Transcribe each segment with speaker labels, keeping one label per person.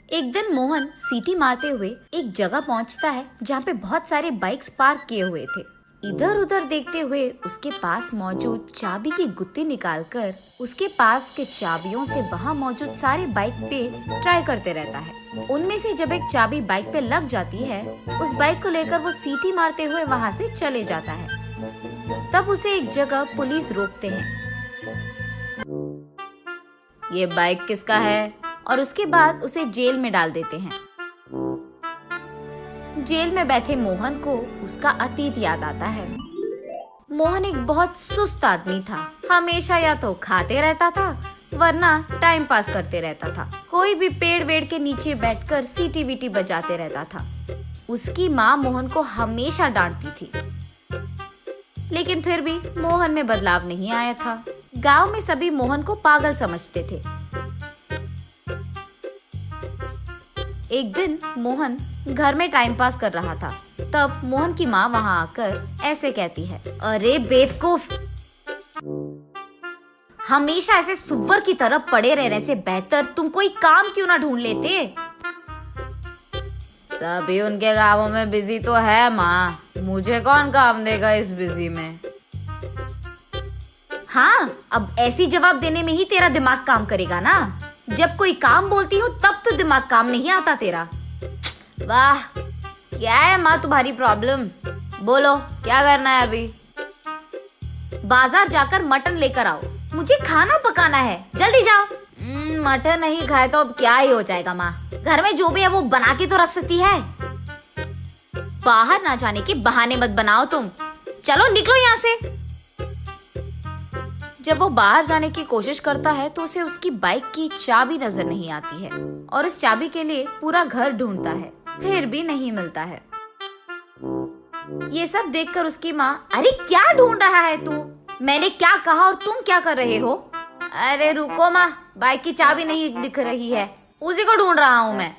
Speaker 1: एक दिन मोहन सीटी मारते हुए एक जगह पहुंचता है जहाँ पे बहुत सारे बाइक्स पार्क किए हुए थे। इधर उधर देखते हुए उसके पास मौजूद चाबी की गुत्ती निकालकर उसके पास के चाबियों से वहाँ मौजूद सारे बाइक पे ट्राई करते रहता है। उनमें से जब एक चाबी बाइक पे लग जाती है, उस बाइक को लेकर वो सीटी मारते हुए वहाँ से चले जाता है। तब उसे एक जगह पुलिस रोकते हैं। ये बाइक किसका है? और उसके बाद उसे जेल में डाल देते हैं। जेल में बैठे मोहन को उसका अतीत याद आता है। मोहन एक बहुत सुस्त आदमी था। हमेशा या तो खाते रहता था वरना टाइम पास करते रहता था। कोई भी पेड़ वेड़ के नीचे बैठकर सीटी वीटी बजाते रहता था। उसकी माँ मोहन को हमेशा डांटती थी, लेकिन फिर भी मोहन में बदलाव नहीं आया था। गांव में सभी मोहन को पागल समझते थे। एक दिन मोहन घर में टाइम पास कर रहा था। तब मोहन की माँ वहाँ आकर ऐसे कहती है, अरे बेवकूफ, हमेशा ऐसे सुअर की तरह पड़े रहने से बेहतर तुम कोई काम क्यों ना ढूंढ लेते। सभी उनके गाँवों में बिजी तो है माँ, मुझे कौन काम देगा इस बिजी में। हाँ, अब ऐसी जवाब देने में ही तेरा दिमाग काम करेगा ना। जब कोई काम बोलती हूँ तब तो दिमाग काम नहीं आता तेरा। वाह, क्या है माँ तुम्हारी प्रॉब्लम? बोलो क्या करना है अभी? बाजार जाकर मटन लेकर आओ, मुझे खाना पकाना है, जल्दी जाओ। मटन नहीं खाए तो अब क्या ही हो जाएगा माँ, घर में जो भी है वो बना के तो रख सकती है। बाहर ना जाने के बहाने मत बनाओ तुम, चलो निकलो यहाँ से। जब वो बाहर जाने की कोशिश करता है तो उसे उसकी बाइक की चाबी नजर नहीं आती है और उस चाबी के लिए पूरा घर ढूंढता है, फिर भी नहीं मिलता है। ये सब देखकर उसकी माँ, अरे क्या ढूंढ रहा है तू? मैंने क्या कहा और तुम क्या कर रहे हो? अरे रुको माँ, बाइक की चाबी नहीं दिख रही है, उसी को ढूंढ रहा हूँ मैं।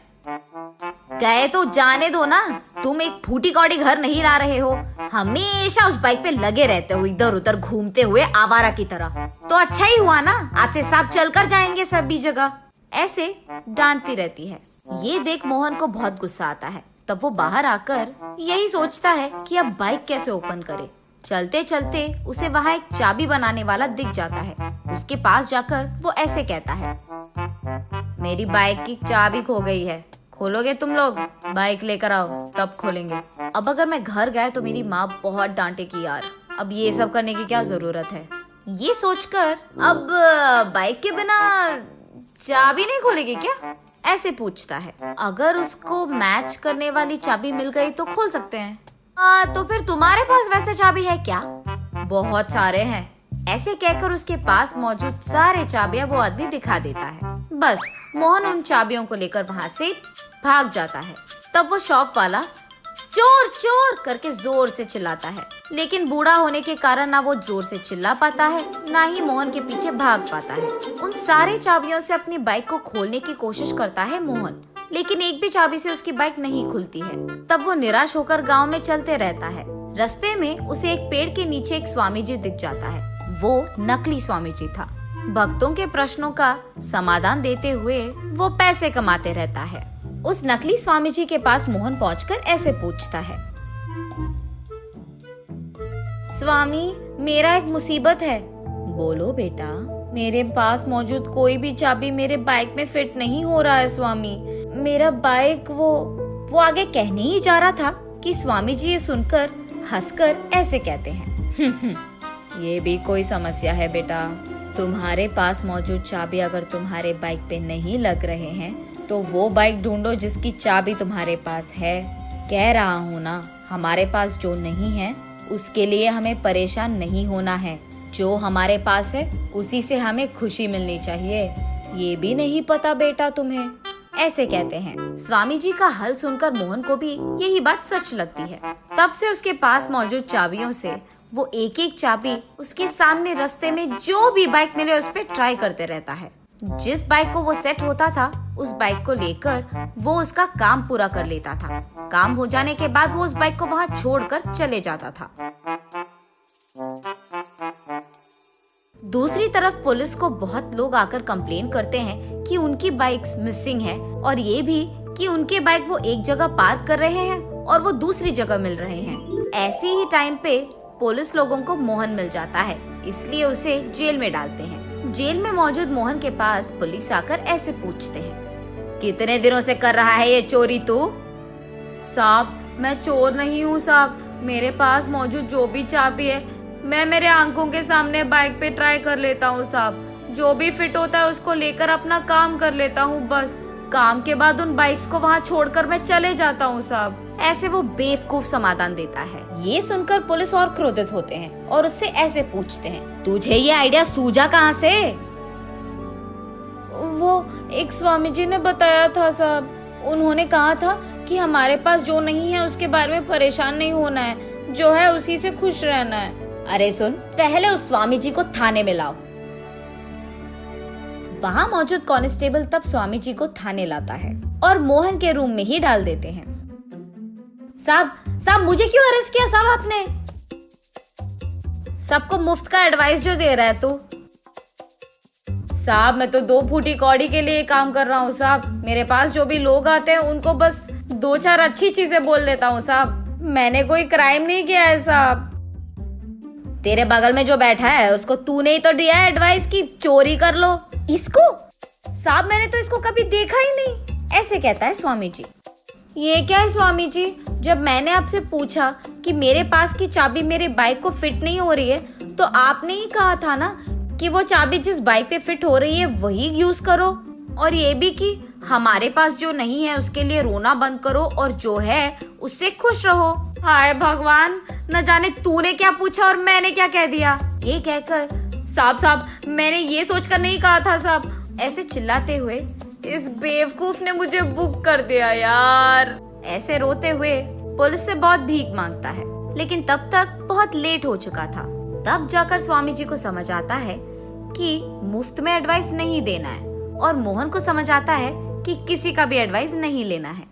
Speaker 1: गए तो जाने दो ना, तुम एक फूटी कौड़ी घर नहीं ला रहे हो, हमेशा उस बाइक पे लगे रहते हो इधर उधर घूमते हुए आवारा की तरह। तो अच्छा ही हुआ ना, आज से सब चलकर जाएंगे सभी जगह। ऐसे डांटती रहती है। ये देख मोहन को बहुत गुस्सा आता है। तब वो बाहर आकर यही सोचता है कि अब बाइक कैसे ओपन करे। चलते चलते उसे वहाँ एक चाबी बनाने वाला दिख जाता है। उसके पास जाकर वो ऐसे कहता है, मेरी बाइक की चाबी खो गई है, खोलोगे तुम लोग? बाइक लेकर आओ तब खोलेंगे। अब अगर मैं घर गया तो मेरी माँ बहुत डांटेगी यार, अब ये सब करने की क्या जरूरत है। ये सोचकर अब बाइक के बिना चाबी नहीं खोलेगी क्या, ऐसे पूछता है। अगर उसको मैच करने वाली चाबी मिल गई तो खोल सकते हैं। तो फिर तुम्हारे पास वैसे चाबी है क्या? बहुत सारे हैं। ऐसे कहकर उसके पास मौजूद सारे चाबियां वो आदमी दिखा देता है। बस मोहन उन चाबियों को लेकर वहाँ से भाग जाता है। तब वो शॉप वाला चोर चोर करके जोर से चिल्लाता है, लेकिन बूढ़ा होने के कारण ना वो जोर से चिल्ला पाता है, ना ही मोहन के पीछे भाग पाता है। उन सारे चाबियों से अपनी बाइक को खोलने की कोशिश करता है मोहन, लेकिन एक भी चाबी से उसकी बाइक नहीं खुलती है। तब वो निराश होकर गांव में चलते रहता है। रास्ते में उसे एक पेड़ के नीचे एक स्वामी जी दिख जाता है। वो नकली स्वामी जी था। भक्तों के प्रश्नों का समाधान देते हुए वो पैसे कमाते रहता है। उस नकली स्वामी जी के पास मोहन पहुंचकर ऐसे पूछता है, स्वामी मेरा एक मुसीबत है। बोलो बेटा। मेरे पास मौजूद कोई भी चाबी मेरे बाइक में फिट नहीं हो रहा है स्वामी। मेरा बाइक वो आगे कहने ही जा रहा था कि स्वामी जी ये सुनकर हंसकर ऐसे कहते हैं, ये भी कोई समस्या है बेटा। तुम्हारे पास मौजूद चाबी अगर तुम्हारे बाइक पे नहीं लग रहे हैं तो वो बाइक ढूंढो जिसकी चाबी तुम्हारे पास है। कह रहा हूँ ना, हमारे पास जो नहीं है उसके लिए हमें परेशान नहीं होना है। जो हमारे पास है उसी से हमें खुशी मिलनी चाहिए। ये भी नहीं पता बेटा तुम्हें, ऐसे कहते हैं। स्वामी जी का हल सुनकर मोहन को भी यही बात सच लगती है। तब से उसके पास मौजूद चाबियों से वो एक एक चाबी उसके सामने रास्ते में जो भी बाइक मिले उस पर ट्राई करते रहता है। जिस बाइक को वो सेट होता था उस बाइक को लेकर वो उसका काम पूरा कर लेता था। काम हो जाने के बाद वो उस बाइक को वहाँ छोड़कर चले जाता था। दूसरी तरफ पुलिस को बहुत लोग आकर कंप्लेन करते हैं कि उनकी बाइक्स मिसिंग है और ये भी कि उनके बाइक वो एक जगह पार्क कर रहे हैं और वो दूसरी जगह मिल रहे हैं। ऐसे ही टाइम पे पुलिस लोगों को मोहन मिल जाता है, इसलिए उसे जेल में डालते हैं। जेल में मौजूद मोहन के पास पुलिस आकर ऐसे पूछते हैं, कितने दिनों से कर रहा है ये चोरी तू? साहब मैं चोर नहीं हूँ साहब, मेरे पास मौजूद जो भी चाबी है मैं मेरे आंखों के सामने बाइक पे ट्राई कर लेता हूँ साहब, जो भी फिट होता है उसको लेकर अपना काम कर लेता हूँ, बस काम के बाद उन बाइक्स को वहाँ छोड़कर मैं चले जाता हूँ साहब। ऐसे वो बेवकूफ समाधान देता है। ये सुनकर पुलिस और क्रोधित होते हैं और उससे ऐसे पूछते हैं, तुझे ये आइडिया सूझा कहाँ से? वो एक स्वामी जी ने बताया था साहब, उन्होंने कहा था कि हमारे पास जो नहीं है उसके बारे में परेशान नहीं होना है, जो है उसी से खुश रहना है। अरे सुन, पहले उस स्वामी जी को थाने में लाओ। वहाँ मौजूद कांस्टेबल तब स्वामी जी को थाने लाता है और मोहन के रूम में ही डाल देते हैं। साहब मुझे क्यों अरेस्ट किया साहब आपने? सबको मुफ्त का एडवाइस जो दे रहा है तू? साहब मैं तो 2 फूटी कौड़ी के लिए काम कर रहा हूँ साहब, मेरे पास जो भी लोग आते हैं उनको बस 2-4 अच्छी चीजें बोल देता हूँ साहब, मैंने कोई क्राइम नहीं किया है साहब। तेरे बगल में जो बैठा है उसको तूने ही तो दिया है एडवाइस की चोरी कर लो। इसको? साहब मैंने तो इसको कभी देखा ही नहीं, ऐसे कहता है स्वामी जी। ये क्या है स्वामी जी, जब मैंने आपसे पूछा कि मेरे पास की चाबी मेरे बाइक को फिट नहीं हो रही है तो आपने ही कहा था ना कि वो चाबी जिस बाइक पे फिट हो रही है वही यूज करो, और ये भी कि हमारे पास जो नहीं है उसके लिए रोना बंद करो और जो है उससे खुश रहो। हाय भगवान, न जाने तूने क्या पूछा और मैंने क्या कह दिया। ये कहकर साहब मैंने ये सोचकर नहीं कहा था साहब, ऐसे चिल्लाते हुए इस बेवकूफ ने मुझे बुक कर दिया यार। ऐसे रोते हुए पुलिस से बहुत भीख मांगता है, लेकिन तब तक बहुत लेट हो चुका था। तब जाकर स्वामी जी को समझ आता है कि मुफ्त में एडवाइस नहीं देना है और मोहन को समझ आता है कि किसी का भी एडवाइस नहीं लेना है।